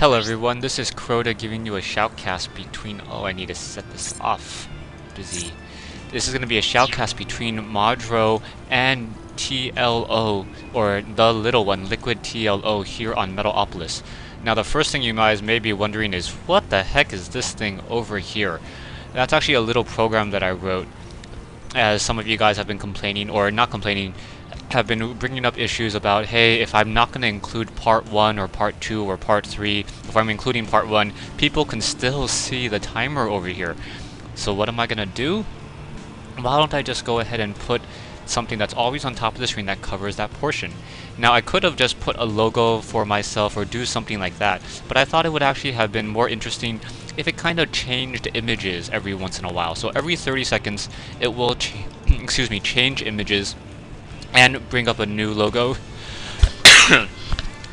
Hello everyone, this is Crota giving you a shoutcast between... Oh, I need to set this off. Busy. This is going to be a shoutcast between Mardow and TLO, or TheLittleOne, Liquid TLO, here on Metalopolis. Now the first thing you guys may be wondering is, what the heck is this thing over here? That's actually a little program that I wrote, as some of you guys have been complaining, or not complaining, have been bringing up issues about, hey, if I'm not going to include part 1 or part 2 or part 3, if I'm including part 1, people can still see the timer over here. So what am I going to do? Why don't I just go ahead and put something that's always on top of the screen that covers that portion? Now I could have just put a logo for myself or do something like that, but I thought it would actually have been more interesting if it kind of changed images every once in a while. So every 30 seconds it will change images and bring up a new logo.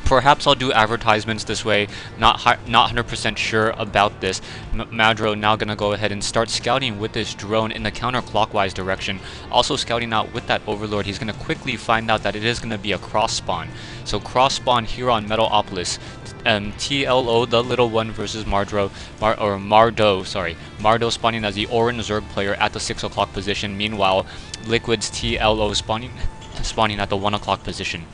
Perhaps I'll do advertisements this way. Not 100% sure about this. Mardow now gonna go ahead and start scouting with this drone in the counterclockwise direction. Also scouting out with that Overlord. He's gonna quickly find out that it is gonna be a cross spawn. So cross spawn here on Metalopolis. TLO, TheLittleOne versus Mardow. Mardow spawning as the orange Zerg player at the 6 o'clock position. Meanwhile, Liquid's TLO spawning at the 1 o'clock position.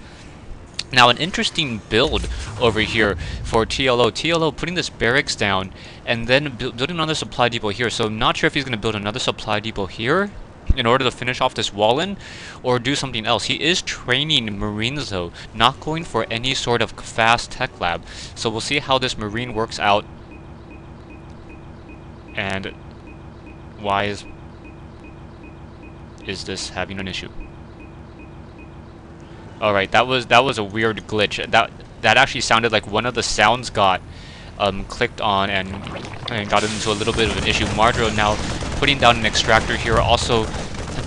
Now an interesting build over here for TLO. TLO putting this barracks down and then building another supply depot here. So I'm not sure if he's going to build another supply depot here in order to finish off this wall in, or do something else. He is training Marines though, not going for any sort of fast tech lab. So we'll see how this Marine works out. And why is this having an issue? Alright, that was a weird glitch. That actually sounded like one of the sounds got clicked on and got into a little bit of an issue. Mardow now putting down an extractor here. Also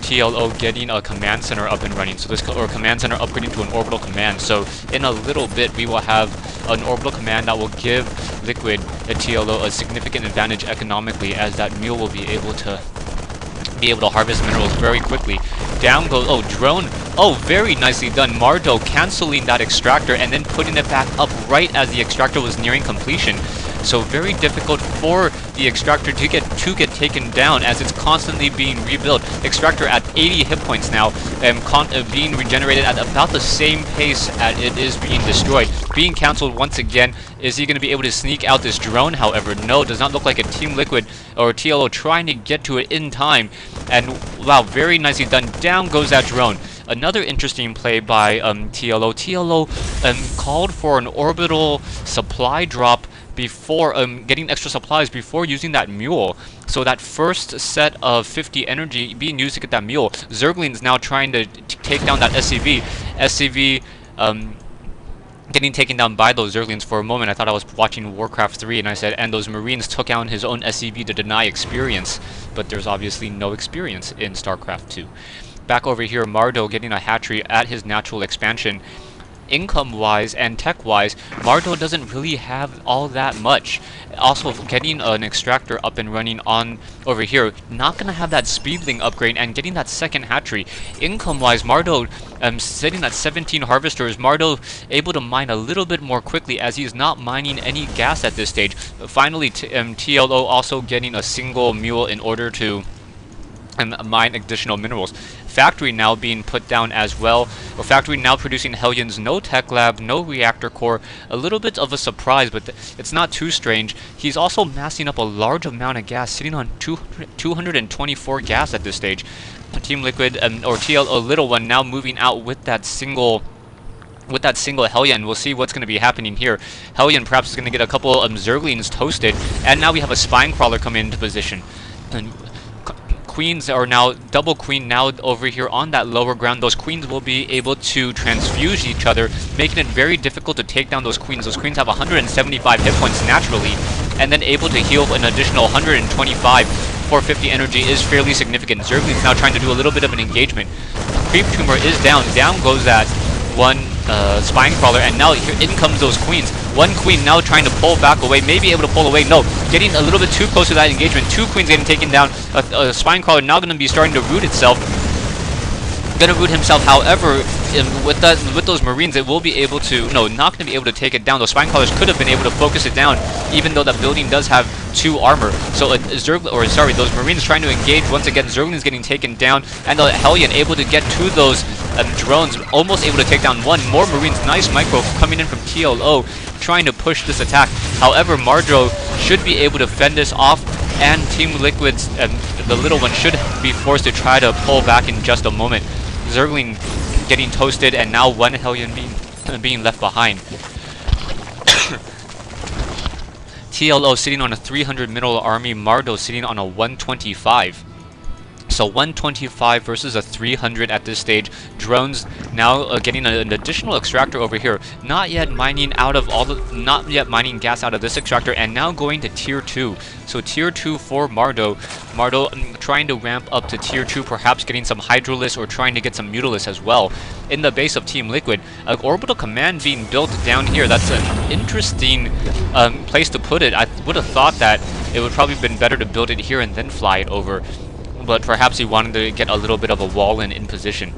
TLO getting a command center up and running. So this command center upgrading to an orbital command. So in a little bit we will have an orbital command that will give Liquid TLO a significant advantage economically, as that mule will be able to harvest minerals very quickly. Down goes, oh, drone. Oh, very nicely done. Mardow canceling that extractor and then putting it back up right as the extractor was nearing completion. So very difficult for the extractor to get taken down, as it's constantly being rebuilt. Extractor at 80 hit points now, and being regenerated at about the same pace as it is being destroyed. Being cancelled once again. Is he going to be able to sneak out this drone? However, no, does not look like a Team Liquid or TLO trying to get to it in time. And wow, very nicely done. Down goes that drone. Another interesting play by TLO. TLO called for an orbital supply drop before getting extra supplies before using that mule. So that first set of 50 energy being used to get that mule. Zergling's now trying to take down that SCV. SCV getting taken down by those Zerglings. For a moment I thought I was watching Warcraft 3 and I said, and those Marines took out his own SCV to deny experience. But there's obviously no experience in StarCraft 2. Back over here, Mardow getting a hatchery at his natural expansion. Income-wise and tech-wise, Mardow doesn't really have all that much. Also, getting an extractor up and running on over here, not gonna have that speedling upgrade, and getting that second hatchery. Income-wise, Mardow sitting at 17 harvesters. Mardow able to mine a little bit more quickly, as he's not mining any gas at this stage. Finally, TLO also getting a single mule in order to mine additional minerals. Factory now being put down as well. Factory now producing Hellions. No tech lab, no reactor core. A little bit of a surprise, but it's not too strange. He's also massing up a large amount of gas, sitting on 224 gas at this stage. Team Liquid or TLO TheLittleOne now moving out with that single Hellion. We'll see what's going to be happening here. Hellion perhaps is going to get a couple of Zerglings toasted, and now we have a Spine Crawler coming into position. And Queens are now, double Queen now over here on that lower ground. Those Queens will be able to transfuse each other, making it very difficult to take down those Queens. Those Queens have 175 hit points naturally, and then able to heal an additional 125 for 50 energy is fairly significant. Zergling's now trying to do a little bit of an engagement. Creep Tumor is down. Down goes that one Spine Crawler, and now in comes those Queens. One Queen now trying to pull back away, maybe able to pull away. No, getting a little bit too close to that engagement. Two Queens getting taken down. A Spine Crawler now going to be starting to root itself. gonna root himself. However, with those Marines, it will be able to not gonna be able to take it down. Those Spine Crawlers could have been able to focus it down, even though that building does have 2 armor. So those Marines trying to engage once again. Zergling's getting taken down, and the Hellion able to get to those drones, almost able to take down 1 more Marines. Nice micro coming in from TLO, trying to push this attack. However, Mardow should be able to fend this off, and Team Liquid's the little one should be forced to try to pull back in just a moment. Zergling getting toasted, and now 1 Hellion being left behind. TLO sitting on a 300 middle army, Mardow sitting on a 125. So 125 versus a 300 at this stage. Drones now getting an additional extractor over here. Not yet mining gas out of this extractor, and now going to tier 2. So tier 2 for Mardow. Mardow trying to ramp up to tier 2, perhaps getting some Hydralisk or trying to get some Mutalisk as well. In the base of Team Liquid, orbital command being built down here. That's an interesting place to put it. I would have thought that it would probably have been better to build it here and then fly it over. But perhaps he wanted to get a little bit of a wall in position.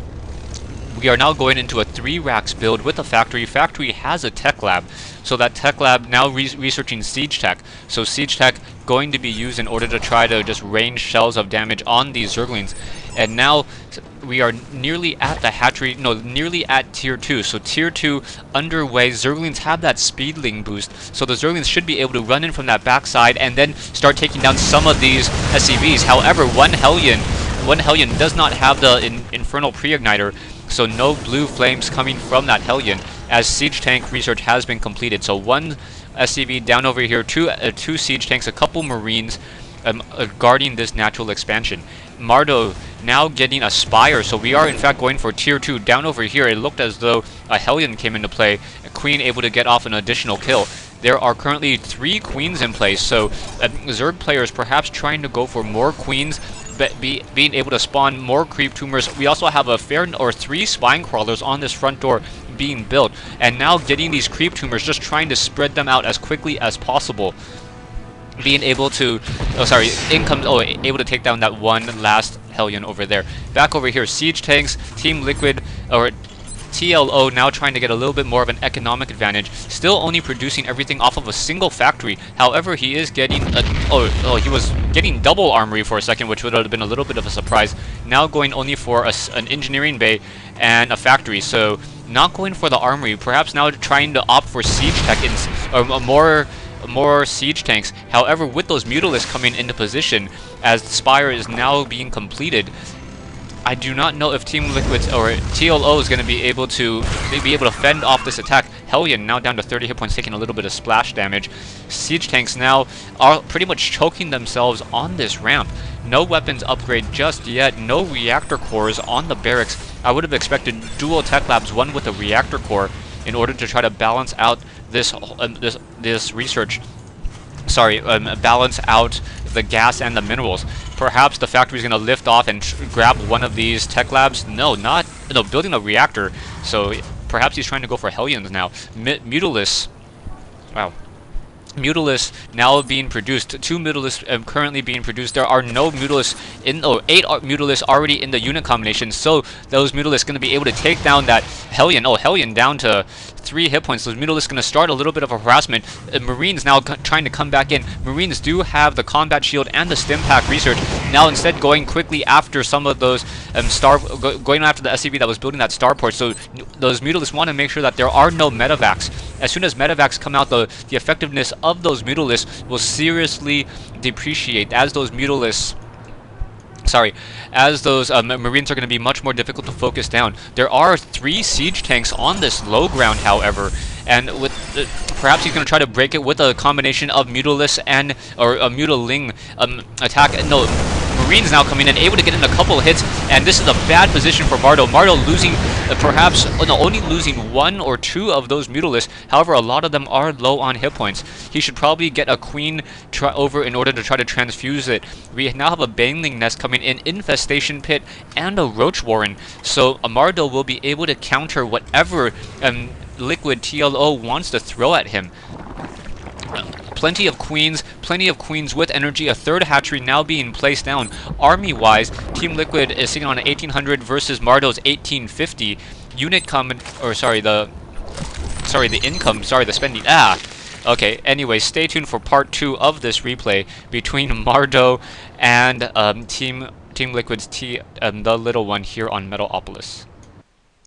We are now going into a 3 racks build with a factory. Factory has a tech lab, so that tech lab now researching siege tech. So siege tech going to be used in order to try to just range shells of damage on these Zerglings. And now we are nearly at the hatchery, nearly at tier 2. So tier 2 underway. Zerglings have that speedling boost, so the Zerglings should be able to run in from that backside and then start taking down some of these SCVs. However, one Hellion does not have the Infernal Pre-Igniter, so no blue flames coming from that Hellion, as siege tank research has been completed. So 1 SCV down over here, 2 siege tanks, a couple Marines guarding this natural expansion. Mardow now getting a Spire, so we are in fact going for tier 2. Down over here, it looked as though a Hellion came into play, a Queen able to get off an additional kill. There are currently 3 Queens in place, so Zerg players perhaps trying to go for more Queens, but being able to spawn more creep tumors. We also have 3 Spine Crawlers on this front door being built, and now getting these creep tumors, just trying to spread them out as quickly as possible. Being able to, able to take down that 1 last Hellion over there. Back over here, siege tanks, Team Liquid, or TLO now trying to get a little bit more of an economic advantage. Still only producing everything off of a single factory. However, he is getting he was getting double armory for a second, which would have been a little bit of a surprise. Now going only for an engineering bay and a factory. So not going for the armory. Perhaps now trying to opt for siege tech or more siege tanks. However, with those Mutalisks coming into position, as the Spire is now being completed, I do not know if Team Liquid or TLO is going to be able to fend off this attack. Hellion now down to 30 hit points, taking a little bit of splash damage. Siege tanks now are pretty much choking themselves on this ramp. No weapons upgrade just yet. No reactor cores on the barracks. I would have expected dual tech labs, one with a reactor core, in order to try to balance out this research. Balance out the gas and the minerals. Perhaps the factory is going to lift off and grab one of these tech labs. No, building a reactor. So perhaps he's trying to go for Hellions now. Mutalisks. Wow. Mutalisks now being produced. 2 Mutalisks currently being produced. There are no Mutalisks 8 Mutalisks already in the unit combination. So those Mutalisks going to be able to take down that Hellion. Hellion down to 3 hit points. So Mutalisks going to start a little bit of a harassment. Marines now trying to come back in. Marines do have the combat shield and the stim pack research. Now instead going quickly after some of those going after the SCV that was building that starport. So those Mutalisks want to make sure that there are no medevacs. As soon as medevacs come out, the effectiveness of those Mutalisks will seriously depreciate, as those Mutalisks, as those Marines are going to be much more difficult to focus down. There are 3 siege tanks on this low ground, however, and with perhaps he's going to try to break it with a combination of Mutalisks or a Mutaling attack. No, Marines now coming in, able to get in a couple of hits, and this is a bad position for Mardow. Mardow losing, only losing 1 or 2 of those Mutalisks. However, a lot of them are low on hit points. He should probably get a Queen over in order to try to transfuse it. We now have a Baneling Nest coming in, Infestation Pit, and a Roach Warren. So Mardow will be able to counter whatever Liquid TLO wants to throw at him. Plenty of queens with energy. A third hatchery now being placed down. Army-wise, Team Liquid is sitting on 1800 versus Mardow's 1850. Unit comment, or sorry, the income, sorry, the spending. Okay, anyway, stay tuned for part 2 of this replay between Mardow and Team Liquid's TheLittleOne here on Metalopolis.